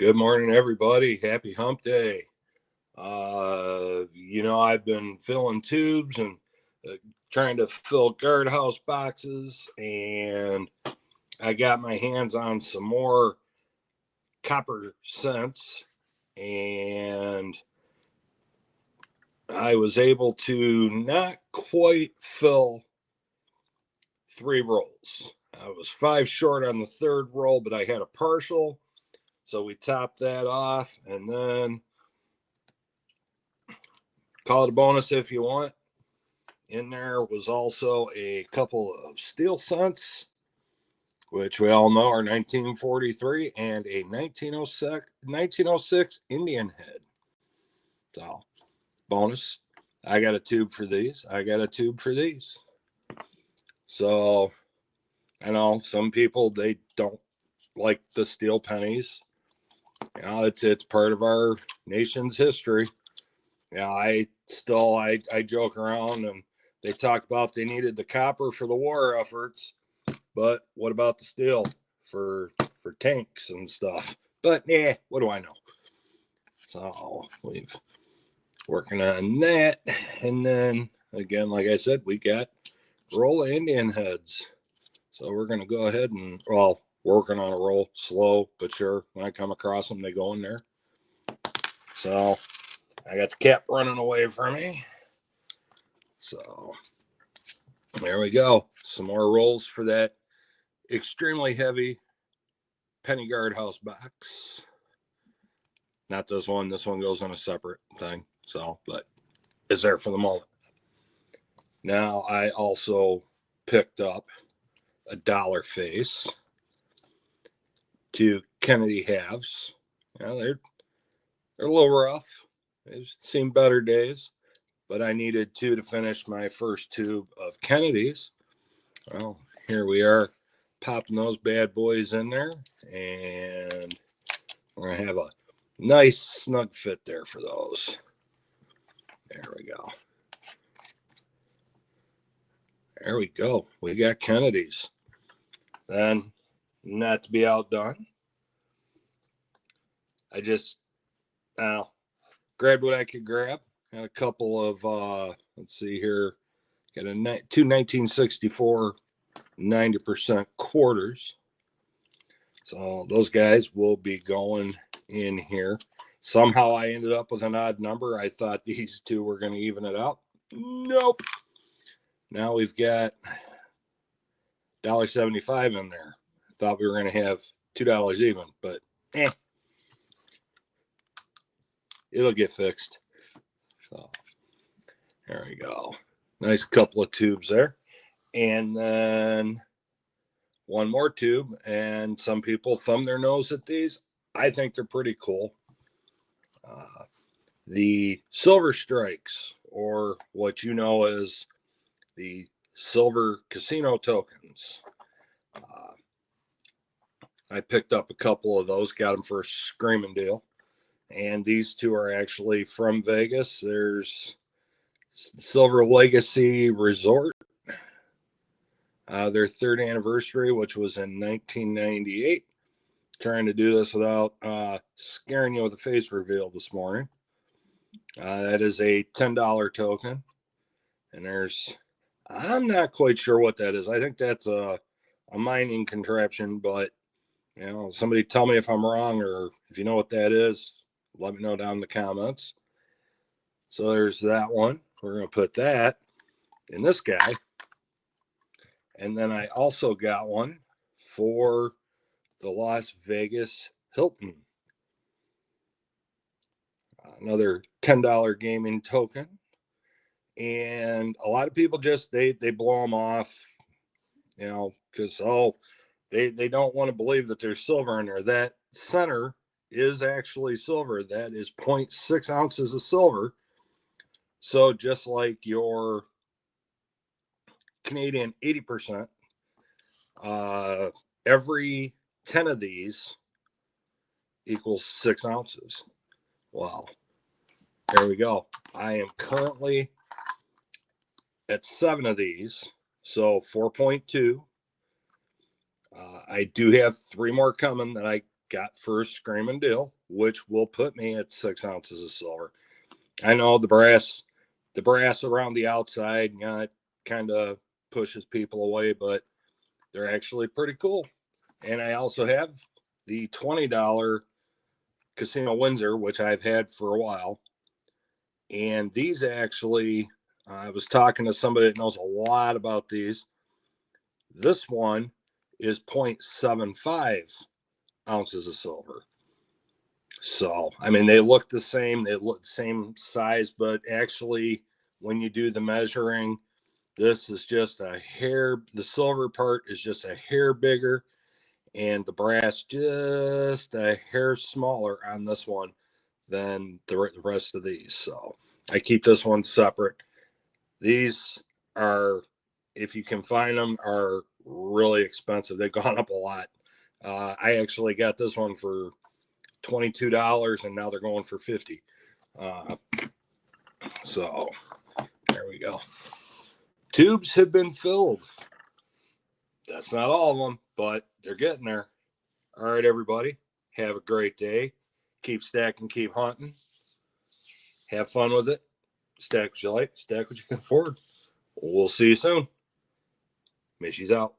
Good morning, everybody. Happy hump day. I've been filling tubes and trying to fill guardhouse boxes, and I got my hands on some more copper cents, and I was able to not quite fill 3 rolls. I was 5 short on the third roll, but I had a partial. So we topped that off, and then call it a bonus if you want. In there was also a couple of steel cents, which we all know are 1943, and a 1906 Indian head. So, bonus. I got a tube for these. I got a tube for these. So, I know some people, they don't like the steel pennies. It's part of our nation's history. I joke around, and they talk about they needed the copper for the war efforts, but what about the steel for tanks and stuff? But what do I know? So we've working on that, and then again, like I said, we got roll of Indian heads. So we're gonna go ahead and working on a roll, slow but sure. When I come across them, they go in there. So I got the cap running away from me. So there we go. Some more rolls for that extremely heavy penny guardhouse box. Not this one. This one goes on a separate thing. So, but it's there for the moment. Now I also picked up a dollar face, 2 Kennedy halves. They're a little rough. They've seen better days, but I needed 2 to finish my first tube of Kennedy's. Well, here we are, popping those bad boys in there, and we're going to have a nice snug fit there for those. There we go. There we go. We got Kennedy's. Then, not to be outdone, I just grabbed what I could grab. Had a couple of, let's see here, got two 1964 90% quarters. So those guys will be going in here. Somehow I ended up with an odd number. I thought these two were going to even it out. Nope. Now we've got $1.75 in there. I thought we were going to have $2 even, but it'll get fixed. So there we go. Nice couple of tubes there. And then one more tube. And some people thumb their nose at these. I think they're pretty cool. The silver strikes, or what you know as the silver casino tokens. I picked up a couple of those, got them for a screaming deal. And these two are actually from Vegas. There's Silver Legacy Resort, their 3rd anniversary, which was in 1998. Trying to do this without scaring you with a face reveal this morning. That is a $10 token. And I'm not quite sure what that is. I think that's a mining contraption, but somebody tell me if I'm wrong, or if you know what that is, let me know down in the comments. So there's that one. We're going to put that in this guy. And then I also got one for the Las Vegas Hilton. Another $10 gaming token. And a lot of people just, they blow them off, because, they don't want to believe that there's silver in there. That center is actually silver. That is 0.6 ounces of silver. So just like your Canadian 80%, every 10 of these equals 6 ounces. Wow. There we go. I am currently at 7 of these, so 4.2. I do have 3 more coming that I got first screaming deal, which will put me at 6 ounces of silver. I know the brass around the outside, it kind of pushes people away, but they're actually pretty cool. And I also have the $20 Casino Windsor, which I've had for a while. And these actually, I was talking to somebody that knows a lot about these. This one is 0.75 ounces of silver. So, I mean, they look the same. They look the same size, but actually, when you do the measuring, this is just a hair. The silver part is just a hair bigger, and the brass just a hair smaller on this one than the rest of these. So, I keep this one separate. These are, if you can find them, are really expensive. They've gone up a lot. I actually got this one for $22, and now they're going for $50. So there we go. Tubes have been filled. That's not all of them, but they're getting there. All right, everybody. Have a great day. Keep stacking, keep hunting. Have fun with it. Stack what you like, stack what you can afford. We'll see you soon. Mishy's out.